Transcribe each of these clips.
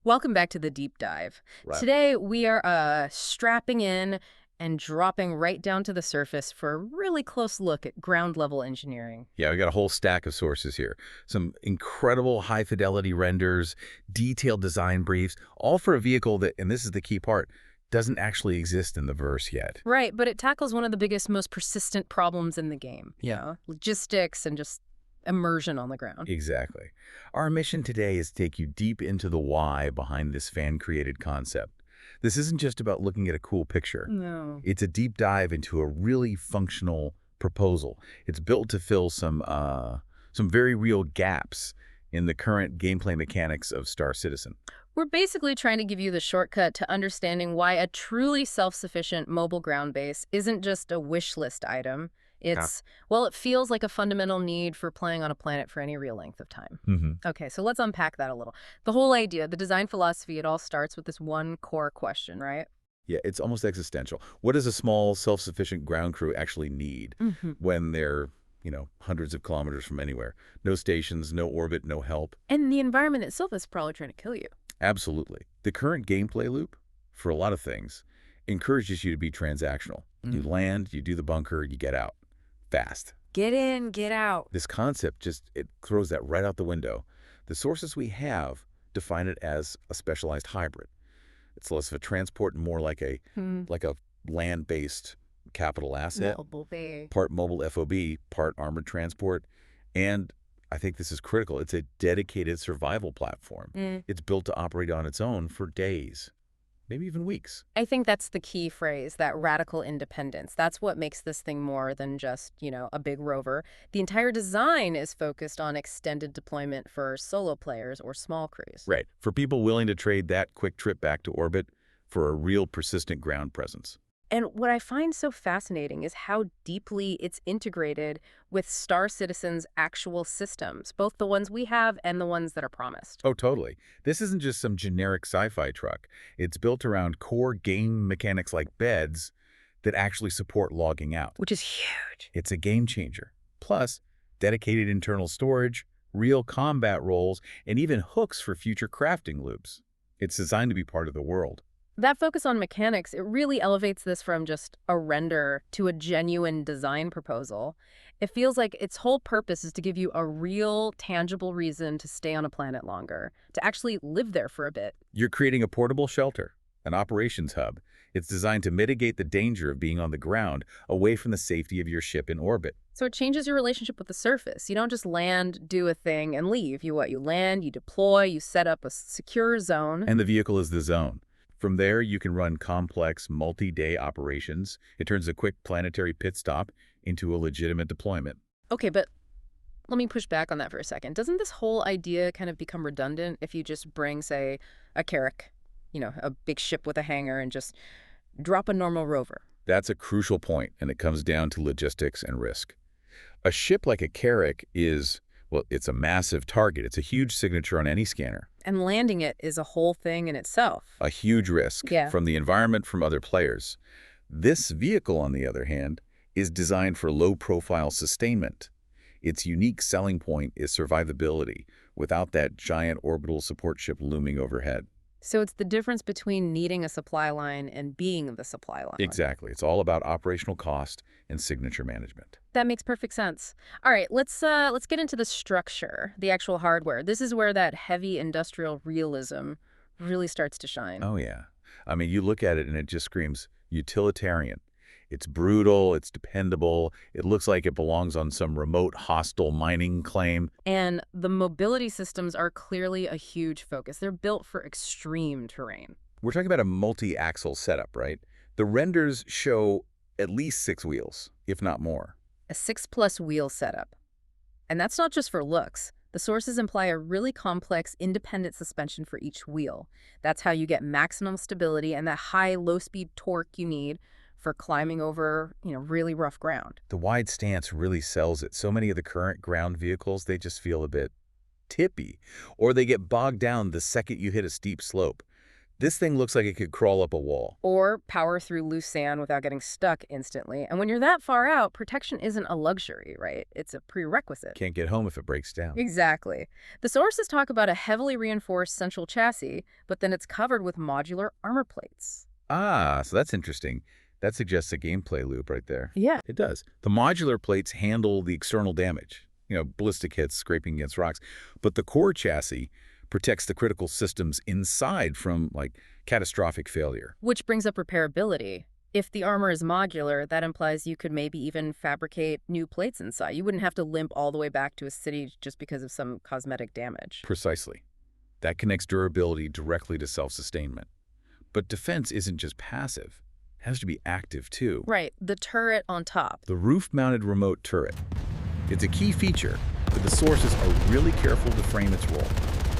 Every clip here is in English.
Welcome back to the deep dive. Right. Today we are strapping in and dropping right down to the surface for a really close look at ground level engineering. Yeah, we got a whole stack of sources here. Some incredible high-fidelity renders, detailed design briefs, all for a vehicle that, and this is the key part, doesn't actually exist in the verse yet. Right, but it tackles one of the biggest, most persistent problems in the game. Logistics and just immersion on the ground. Exactly. Our mission today is to take you deep into the why behind this fan-created concept. This isn't just about looking at a cool picture. No. It's a deep dive into a really functional proposal. It's built to fill some very real gaps in the current gameplay mechanics of Star Citizen. We're basically trying to give you the shortcut to understanding why a truly self-sufficient mobile ground base isn't just a wish list item. Well, it feels like a fundamental need for playing on a planet for any real length of time. Okay, so let's unpack that a little. The whole idea, the design philosophy, it all starts with this one core question, right? Yeah, it's almost existential. What does a small, self-sufficient ground crew actually need when they're, hundreds of kilometers from anywhere? No stations, no orbit, no help. And the environment itself is probably trying to kill you. Absolutely. The current gameplay loop, for a lot of things, encourages you to be transactional. You land, you do the bunker, you get out. Fast. Get in, get out. This concept it throws that right out the window. The sources we have define it as a specialized hybrid. It's less of a transport and more like a land-based capital asset. Part mobile FOB, part armored transport. And I think this is critical. It's a dedicated survival platform. It's built to operate on its own for days, maybe even weeks. I think that's the key phrase, that radical independence. That's what makes this thing more than just, a big rover. The entire design is focused on extended deployment for solo players or small crews. Right. For people willing to trade that quick trip back to orbit for a real persistent ground presence. And what I find so fascinating is how deeply it's integrated with Star Citizen's actual systems, both the ones we have and the ones that are promised. Oh, totally. This isn't just some generic sci-fi truck. It's built around core game mechanics like beds that actually support logging out. Which is huge. It's a game changer. Plus, dedicated internal storage, real combat roles, and even hooks for future crafting loops. It's designed to be part of the world. That focus on mechanics, it really elevates this from just a render to a genuine design proposal. It feels like its whole purpose is to give you a real, tangible reason to stay on a planet longer, to actually live there for a bit. You're creating a portable shelter, an operations hub. It's designed to mitigate the danger of being on the ground, away from the safety of your ship in orbit. So it changes your relationship with the surface. You don't just land, do a thing, and leave. You land, you deploy, you set up a secure zone. And the vehicle is the zone. From there, you can run complex, multi-day operations. It turns a quick planetary pit stop into a legitimate deployment. Okay, but let me push back on that for a second. Doesn't this whole idea kind of become redundant if you just bring, say, a carrack, a big ship with a hangar, and just drop a normal rover? That's a crucial point, and it comes down to logistics and risk. A ship like a carrack is, well, it's a massive target. It's a huge signature on any scanner. And landing it is a whole thing in itself. A huge risk from the environment, from other players. This vehicle, on the other hand, is designed for low-profile sustainment. Its unique selling point is survivability without that giant orbital support ship looming overhead. So it's the difference between needing a supply line and being the supply line. Exactly. It's all about operational cost and signature management. That makes perfect sense. All right, let's get into the structure, the actual hardware. This is where that heavy industrial realism really starts to shine. Oh, yeah. I mean, you look at it and it just screams utilitarian. It's brutal, it's dependable, it looks like it belongs on some remote hostile mining claim. And the mobility systems are clearly a huge focus. They're built for extreme terrain. We're talking about a multi-axle setup, right? The renders show at least 6 wheels, if not more. A 6+ wheel setup. And that's not just for looks. The sources imply a really complex, independent suspension for each wheel. That's how you get maximum stability and that high, low-speed torque you need for climbing over, really rough ground. The wide stance really sells it. So many of the current ground vehicles, they just feel a bit tippy, or they get bogged down the second you hit a steep slope. This thing looks like it could crawl up a wall. Or power through loose sand without getting stuck instantly. And when you're that far out, protection isn't a luxury, right? It's a prerequisite. Can't get home if it breaks down. Exactly. The sources talk about a heavily reinforced central chassis, but then it's covered with modular armor plates. Ah, so that's interesting. That suggests a gameplay loop right there. Yeah. It does. The modular plates handle the external damage, ballistic hits, scraping against rocks, but the core chassis protects the critical systems inside from, catastrophic failure. Which brings up repairability. If the armor is modular, that implies you could maybe even fabricate new plates inside. You wouldn't have to limp all the way back to a city just because of some cosmetic damage. Precisely. That connects durability directly to self-sustainment. But defense isn't just passive. It has to be active, too. Right, the turret on top. The roof-mounted remote turret. It's a key feature, but the sources are really careful to frame its role.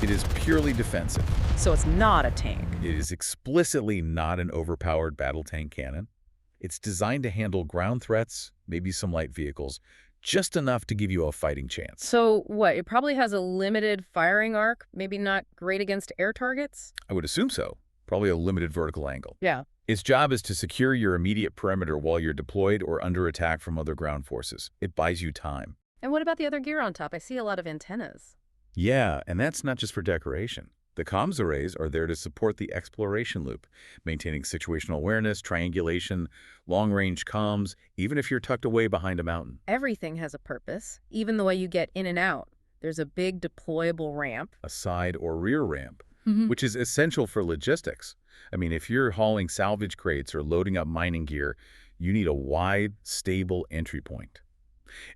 It is purely defensive. So it's not a tank. It is explicitly not an overpowered battle tank cannon. It's designed to handle ground threats, maybe some light vehicles, just enough to give you a fighting chance. So what, it probably has a limited firing arc, maybe not great against air targets? I would assume so. Probably a limited vertical angle. Yeah. Its job is to secure your immediate perimeter while you're deployed or under attack from other ground forces. It buys you time. And what about the other gear on top? I see a lot of antennas. Yeah, and that's not just for decoration. The comms arrays are there to support the exploration loop, maintaining situational awareness, triangulation, long-range comms, even if you're tucked away behind a mountain. Everything has a purpose, even the way you get in and out. There's a big deployable ramp. A side or rear ramp, which is essential for logistics. I mean, if you're hauling salvage crates or loading up mining gear, you need a wide, stable entry point.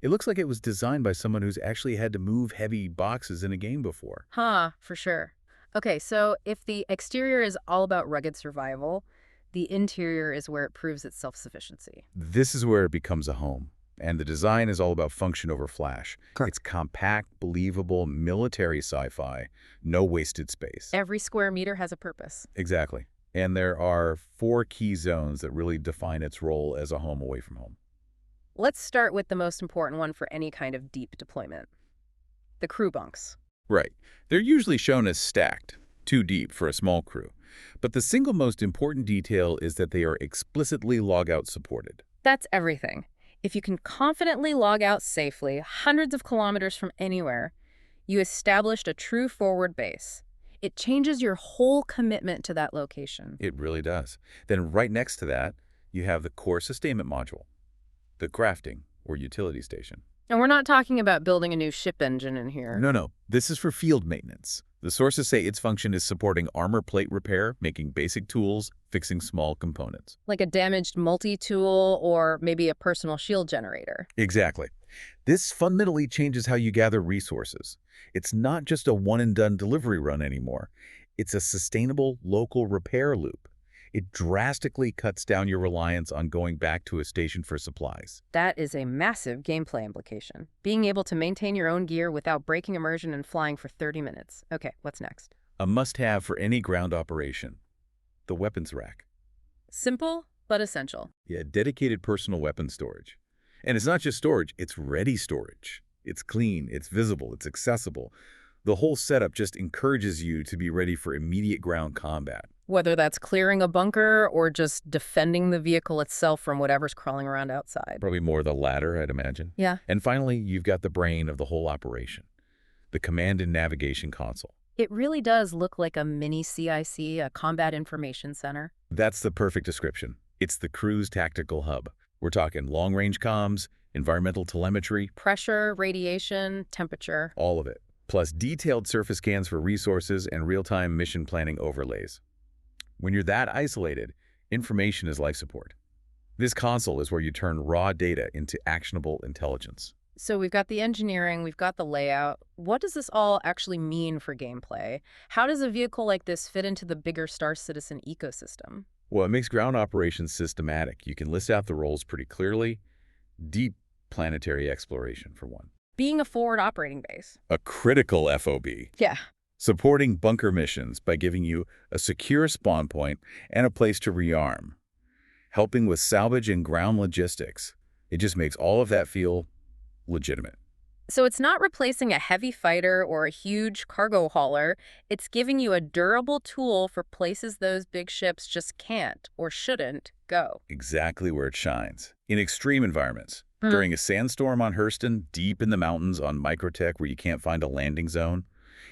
It looks like it was designed by someone who's actually had to move heavy boxes in a game before. For sure. Okay, so if the exterior is all about rugged survival, the interior is where it proves its self-sufficiency. This is where it becomes a home. And the design is all about function over flash. Correct. It's compact, believable, military sci-fi, no wasted space. Every square meter has a purpose. Exactly. And there are 4 key zones that really define its role as a home away from home. Let's start with the most important one for any kind of deep deployment. The crew bunks. Right. They're usually shown as stacked, too deep for a small crew. But the single most important detail is that they are explicitly log-out supported. That's everything. If you can confidently log out safely, hundreds of kilometers from anywhere, you established a true forward base. It changes your whole commitment to that location. It really does. Then right next to that, you have the core sustainment module, the crafting or utility station. And we're not talking about building a new ship engine in here. No. This is for field maintenance. The sources say its function is supporting armor plate repair, making basic tools, fixing small components. Like a damaged multi-tool or maybe a personal shield generator. Exactly. This fundamentally changes how you gather resources. It's not just a one-and-done delivery run anymore. It's a sustainable local repair loop. It drastically cuts down your reliance on going back to a station for supplies. That is a massive gameplay implication. Being able to maintain your own gear without breaking immersion and flying for 30 minutes. Okay, what's next? A must-have for any ground operation. The weapons rack. Simple, but essential. Yeah, dedicated personal weapon storage. And it's not just storage, it's ready storage. It's clean, it's visible, it's accessible. The whole setup just encourages you to be ready for immediate ground combat. Whether that's clearing a bunker or just defending the vehicle itself from whatever's crawling around outside. Probably more the latter, I'd imagine. Yeah. And finally, you've got the brain of the whole operation, the command and navigation console. It really does look like a mini CIC, a combat information center. That's the perfect description. It's the crew's tactical hub. We're talking long-range comms, environmental telemetry. Pressure, radiation, temperature. All of it. Plus detailed surface scans for resources and real-time mission planning overlays. When you're that isolated, information is life support. This console is where you turn raw data into actionable intelligence. So we've got the engineering, we've got the layout. What does this all actually mean for gameplay? How does a vehicle like this fit into the bigger Star Citizen ecosystem? Well, it makes ground operations systematic. You can list out the roles pretty clearly. Deep planetary exploration, for one. Being a forward operating base. A critical FOB. Yeah. Supporting bunker missions by giving you a secure spawn point and a place to rearm. Helping with salvage and ground logistics. It just makes all of that feel legitimate. So it's not replacing a heavy fighter or a huge cargo hauler. It's giving you a durable tool for places those big ships just can't or shouldn't go. Exactly where it shines. In extreme environments. Hmm. During a sandstorm on Hurston, deep in the mountains on Microtech where you can't find a landing zone,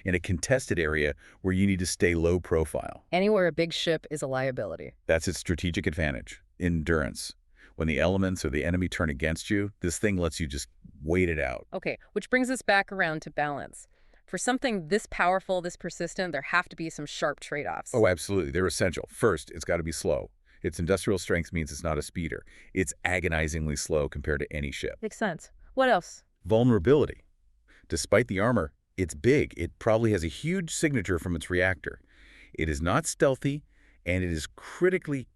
in a contested area where you need to stay low profile. Anywhere a big ship is a liability. That's its strategic advantage, endurance. When the elements or the enemy turn against you, this thing lets you just wait it out. Okay, which brings us back around to balance. For something this powerful, this persistent, there have to be some sharp trade-offs. Oh, absolutely. They're essential. First, it's got to be slow. Its industrial strength means it's not a speeder. It's agonizingly slow compared to any ship. Makes sense. What else? Vulnerability. Despite the armor, it's big. It probably has a huge signature from its reactor. It is not stealthy, and it is critically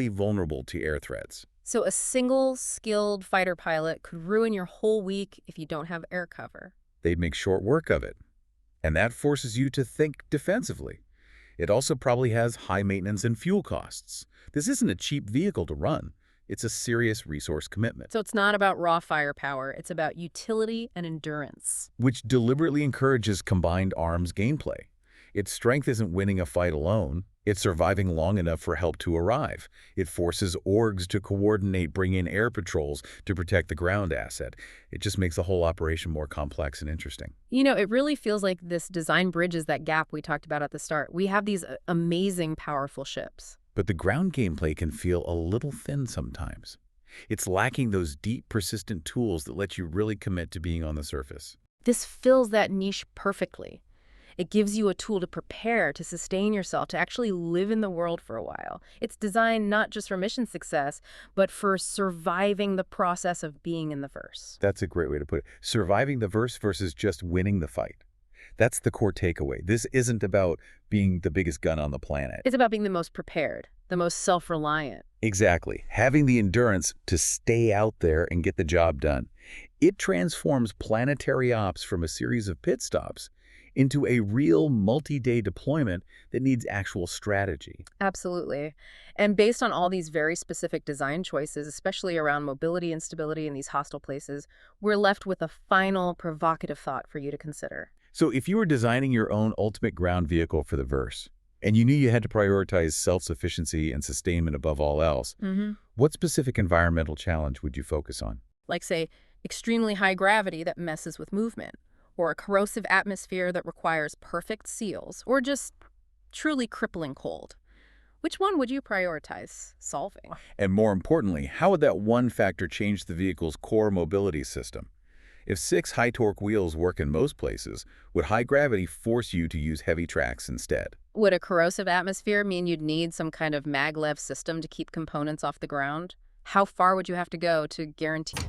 vulnerable to air threats. So a single skilled fighter pilot could ruin your whole week if you don't have air cover. They'd make short work of it. And that forces you to think defensively. It also probably has high maintenance and fuel costs. This isn't a cheap vehicle to run. It's a serious resource commitment, So it's not about raw firepower, it's about utility and endurance. which deliberately encourages combined arms gameplay. Its strength isn't winning a fight alone. It's surviving long enough for help to arrive. It forces orgs to coordinate, bring in air patrols to protect the ground asset. It just makes the whole operation more complex and interesting. You know, it really feels like this design bridges that gap we talked about at the start. We have these amazing, powerful ships. But the ground gameplay can feel a little thin sometimes. It's lacking those deep, persistent tools that let you really commit to being on the surface. This fills that niche perfectly. It gives you a tool to prepare, to sustain yourself, to actually live in the world for a while. It's designed not just for mission success, but for surviving the process of being in the verse. That's a great way to put it. Surviving the verse versus just winning the fight. That's the core takeaway. This isn't about being the biggest gun on the planet. It's about being the most prepared, the most self-reliant. Exactly. Having the endurance to stay out there and get the job done. It transforms planetary ops from a series of pit stops into a real multi-day deployment that needs actual strategy. Absolutely. And based on all these very specific design choices, especially around mobility and stability in these hostile places, we're left with a final provocative thought for you to consider. So if you were designing your own ultimate ground vehicle for the verse, and you knew you had to prioritize self-sufficiency and sustainment above all else, what specific environmental challenge would you focus on? Like, say, extremely high gravity that messes with movement, or a corrosive atmosphere that requires perfect seals, or just truly crippling cold. Which one would you prioritize solving? And more importantly, how would that one factor change the vehicle's core mobility system? If 6 high-torque wheels work in most places, would high gravity force you to use heavy tracks instead? Would a corrosive atmosphere mean you'd need some kind of maglev system to keep components off the ground? How far would you have to go to guarantee